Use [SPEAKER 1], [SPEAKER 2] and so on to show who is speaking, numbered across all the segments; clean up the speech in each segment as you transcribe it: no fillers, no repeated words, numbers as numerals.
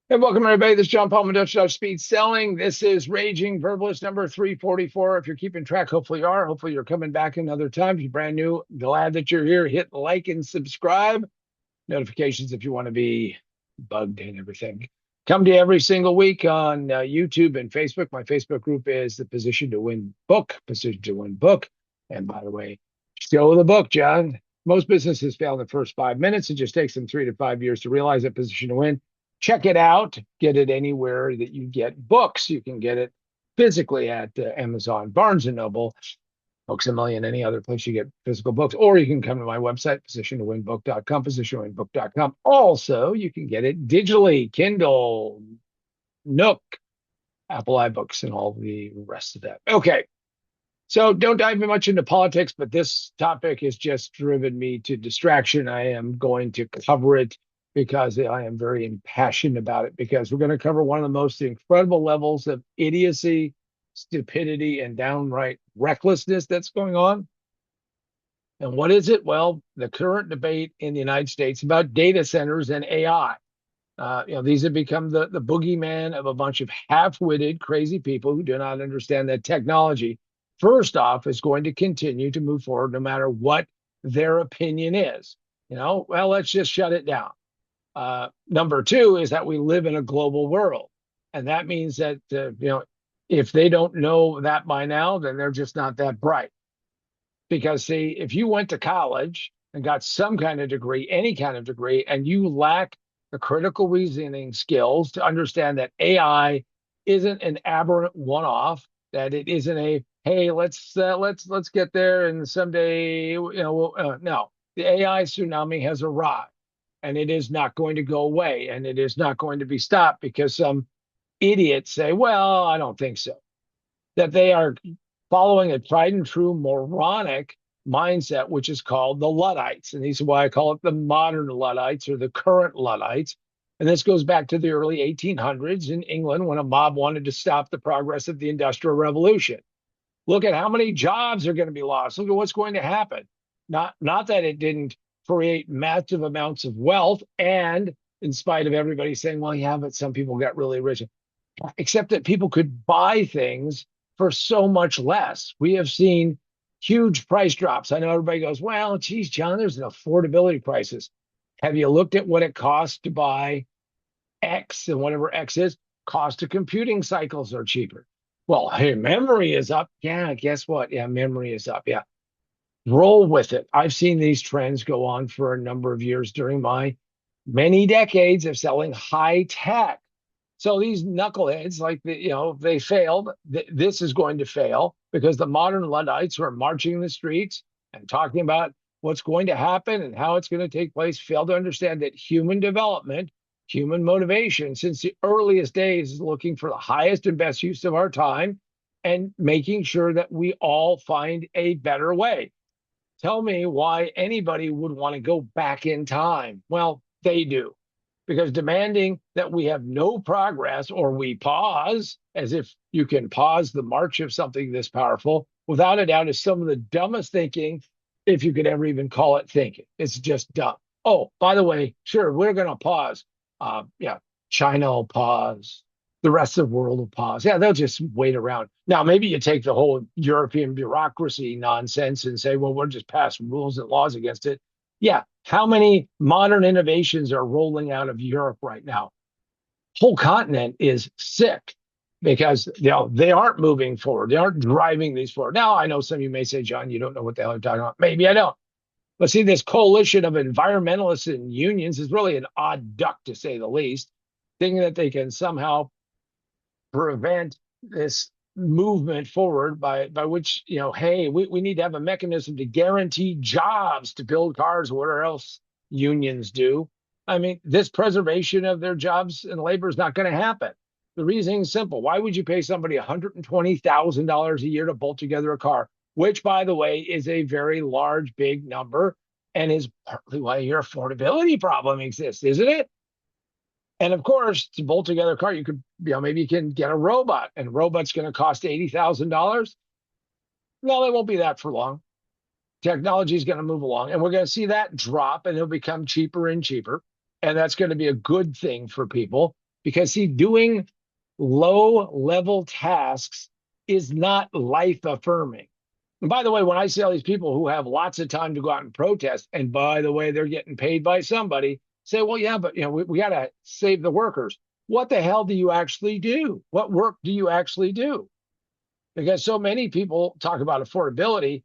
[SPEAKER 1] Hey, welcome everybody. This is John Paul Mendocha, Speed Selling. This is Raging Verbalist number 344. If you're keeping track, hopefully you are. Hopefully you're coming back another time. If you're brand new, glad that you're here. Hit like and subscribe. Notifications if you want to be bugged and everything. Come to you every single week on YouTube and Facebook. My Facebook group is the Position to Win book, Position to Win book. And by the way, show the book, John. Most businesses fail in the first 5 minutes. It just takes them 3 to 5 years to realize that Position to Win. Check it out. Get it anywhere that you get books. You can get it physically at Amazon, Barnes and Noble, Books a Million, any other place you get physical books, or you can come to my website, positiontowinbook.com, positiontowinbook.com. Also, you can get it digitally, Kindle, Nook, Apple iBooks, and all the rest of that. Okay, so don't dive much into politics, but this topic has just driven me to distraction. I am going to cover it because I am very impassioned about it, because we're going to cover one of the most incredible levels of idiocy, stupidity, and downright recklessness that's going on. And what is it? Well, the current debate in the United States about data centers and AI. These have become the boogeyman of a bunch of half-witted, crazy people who do not understand that technology, first off, is going to continue to move forward no matter what their opinion is. Well, let's just shut it down. Number two is that we live in a global world. And that means that, if they don't know that by now, then they're just not that bright. Because, see, if you went to college and got some kind of degree, any kind of degree, and you lack the critical reasoning skills to understand that AI isn't an aberrant one-off, that it isn't a hey, let's get there and someday, no, the AI tsunami has arrived, and it is not going to go away, and it is not going to be stopped because some idiots say, well, I don't think so. That they are following a tried and true moronic mindset, which is called the Luddites. And these are why I call it the modern Luddites or the current Luddites. And this goes back to the early 1800s in England when a mob wanted to stop the progress of the Industrial Revolution. Look at how many jobs are going to be lost. Look at what's going to happen. Not that it didn't create massive amounts of wealth, and in spite of everybody saying, well, yeah, but some people got really rich, except that people could buy things for so much less. We have seen huge price drops. I know everybody goes, well, geez, John, there's an affordability crisis. Have you looked at what it costs to buy X, and whatever X is? Cost of computing cycles are cheaper. Well, hey, memory is up. Yeah, guess what? Yeah, memory is up. Yeah, roll with it. I've seen these trends go on for a number of years during my many decades of selling high tech. So these knuckleheads, like they failed. This is going to fail because the modern Luddites who are marching the streets and talking about what's going to happen and how it's going to take place fail to understand that human development, human motivation, since the earliest days, is looking for the highest and best use of our time and making sure that we all find a better way. Tell me why anybody would want to go back in time. Well, they do, because demanding that we have no progress or we pause, as if you can pause the march of something this powerful, without a doubt, is some of the dumbest thinking, if you could ever even call it thinking. It's just dumb. Oh, by the way, sure, we're going to pause. Yeah, China will pause. The rest of the world will pause. Yeah, they'll just wait around. Now, maybe you take the whole European bureaucracy nonsense and say, well, we'll just pass rules and laws against it. Yeah, how many modern innovations are rolling out of Europe right now? Whole continent is sick because they aren't moving forward. They aren't driving these forward. Now, I know some of you may say, John, you don't know what the hell I'm talking about. Maybe I don't. But see, this coalition of environmentalists and unions is really an odd duck, to say the least, thinking that they can somehow prevent this movement forward by which, hey, we need to have a mechanism to guarantee jobs to build cars or whatever else unions do. I mean, this preservation of their jobs and labor is not going to happen. The reason is simple. Why would you pay somebody $120,000 a year to bolt together a car, which, by the way, is a very large, big number, and is partly why your affordability problem exists, isn't it? And of course, to bolt together a car, you could, maybe you can get a robot, and a robot's going to cost $80,000. No, it won't be that for long. Technology is going to move along, and we're going to see that drop, and it'll become cheaper and cheaper. And that's going to be a good thing for people because see, doing low level tasks is not life affirming. And by the way, when I see all these people who have lots of time to go out and protest, and by the way, they're getting paid by somebody, say, well, yeah, but we got to save the workers. What the hell do you actually do? What work do you actually do? Because so many people talk about affordability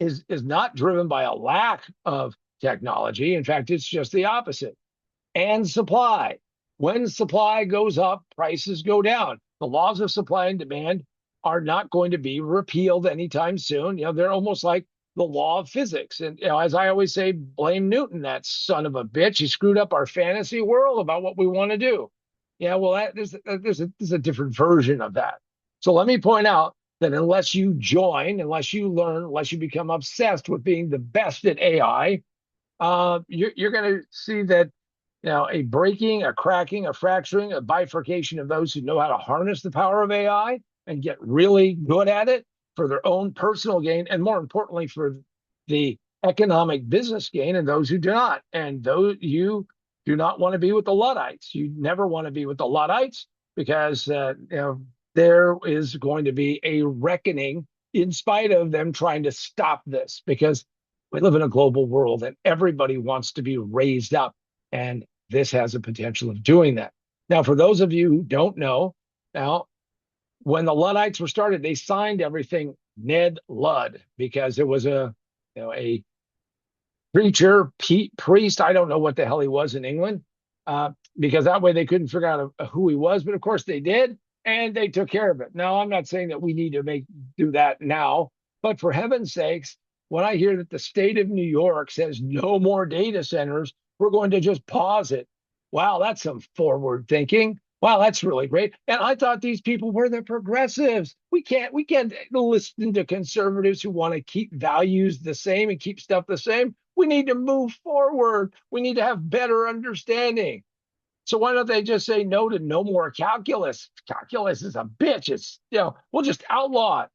[SPEAKER 1] is not driven by a lack of technology. In fact, it's just the opposite. And supply. When supply goes up, prices go down. The laws of supply and demand are not going to be repealed anytime soon. They're almost like the law of physics. And as I always say, blame Newton, that son of a bitch. He screwed up our fantasy world about what we want to do. Yeah, well, there's a different version of that. So let me point out that unless you join, unless you learn, unless you become obsessed with being the best at AI, you're going to see that a breaking, a cracking, a fracturing, a bifurcation of those who know how to harness the power of AI and get really good at it for their own personal gain, and more importantly, for the economic business gain, and those who do not. And those you do not want to be with the Luddites. You never want to be with the Luddites because there is going to be a reckoning in spite of them trying to stop this, because we live in a global world and everybody wants to be raised up. And this has a potential of doing that. Now, for those of you who don't know, now, when the Luddites were started, they signed everything Ned Ludd, because it was a preacher, priest. I don't know what the hell he was in England, because that way they couldn't figure out who he was. But of course they did, and they took care of it. Now, I'm not saying that we need to do that now, but for heaven's sakes, when I hear that the state of New York says no more data centers, we're going to just pause it. Wow, that's some forward thinking. Wow, that's really great. And I thought these people were the progressives. We can't listen to conservatives who want to keep values the same and keep stuff the same. We need to move forward. We need to have better understanding. So why don't they just say no to no more calculus? Calculus is a bitch. It's, we'll just outlaw it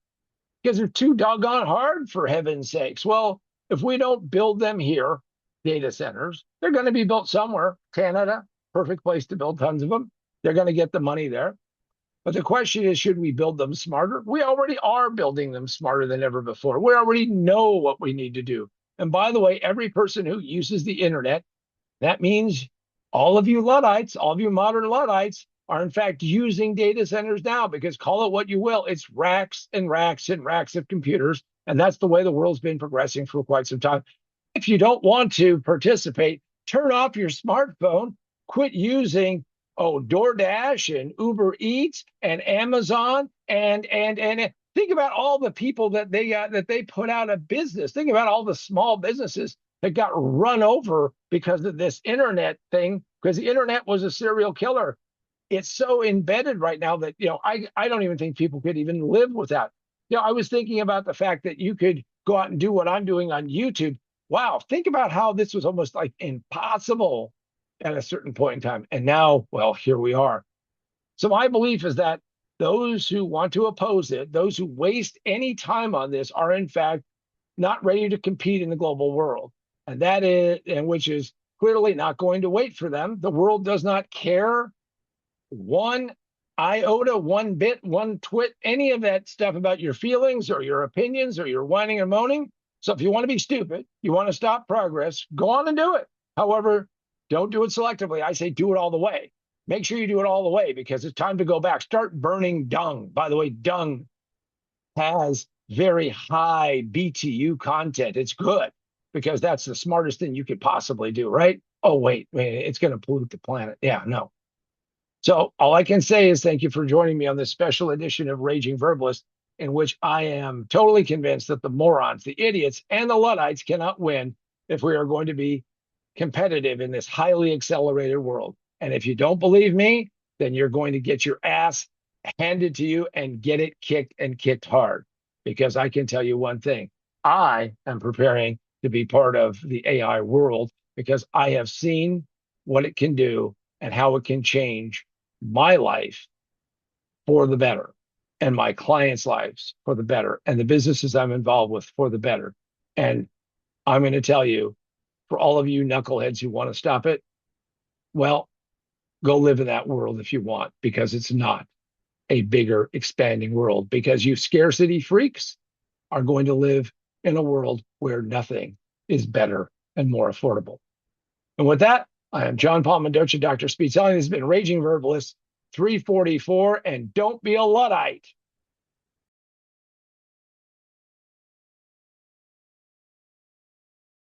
[SPEAKER 1] because they're too doggone hard, for heaven's sakes. Well, if we don't build them here, data centers, they're going to be built somewhere. Canada, perfect place to build tons of them. They're going to get the money there. But the question is, should we build them smarter? We already are building them smarter than ever before. We already know what we need to do. And by the way, every person who uses the internet, that means all of you Luddites, all of you modern Luddites, are in fact using data centers now, because call it what you will, it's racks and racks and racks of computers. And that's the way the world's been progressing for quite some time. If you don't want to participate, turn off your smartphone, quit using DoorDash and Uber Eats and Amazon, and think about all the people that they put out of business. Think about all the small businesses that got run over because of this internet thing, because the internet was a serial killer. It's so embedded right now that I don't even think people could even live without. I was thinking about the fact that you could go out and do what I'm doing on YouTube. Wow, think about how this was almost like impossible at a certain point in time. And now, well, here we are. So my belief is that those who want to oppose it, those who waste any time on this, are in fact not ready to compete in the global world. And that is, and which is clearly not going to wait for them. The world does not care one iota, one bit, one twit, any of that stuff about your feelings or your opinions or your whining or moaning. So if you want to be stupid, you want to stop progress, go on and do it. However, don't do it selectively. I say do it all the way. Make sure you do it all the way, because it's time to go back. Start burning dung. By the way, dung has very high BTU content. It's good because that's the smartest thing you could possibly do, right? Oh, wait, it's going to pollute the planet. Yeah, no. So all I can say is thank you for joining me on this special edition of Raging Verbalist, in which I am totally convinced that the morons, the idiots, and the Luddites cannot win if we are going to be competitive in this highly accelerated world. And if you don't believe me, then you're going to get your ass handed to you and get it kicked, and kicked hard. Because I can tell you one thing, I am preparing to be part of the AI world, because I have seen what it can do and how it can change my life for the better, and my clients' lives for the better, and the businesses I'm involved with for the better. And I'm going to tell you, for all of you knuckleheads who want to stop it, well, Go live in that world if you want, because it's not a bigger, expanding world. Because you scarcity freaks are going to live in a world where nothing is better and more affordable. And with that, I am John Paul Mendocha, Dr. Speed Selling. This has been Raging Verbalist 344, and don't be a Luddite.